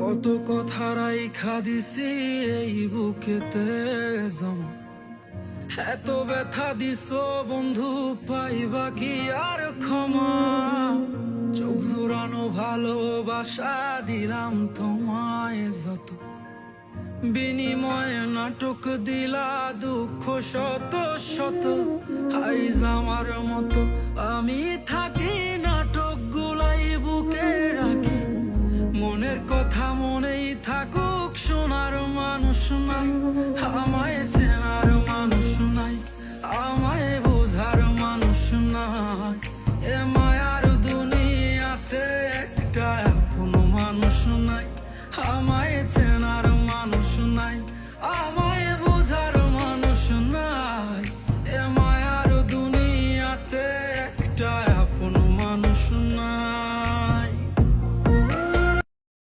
কত কথা রাইখা দিছি এই বুকেতে জমা, এত ব্যথা দিছ বন্ধু, পাইবা কি আর ক্ষমা? চোখ জোড়ানো ভালোবাসা দিলাম তোমায় যত, বিনিময়ে নাটক দিলা দুঃখ শত শত। আইজ আমার মতো আমি থাকি, নাটক গুলাই বুকে রাখি, মনের কথা মনেই থাকুক, শোনার মানুষ নাই আমায়।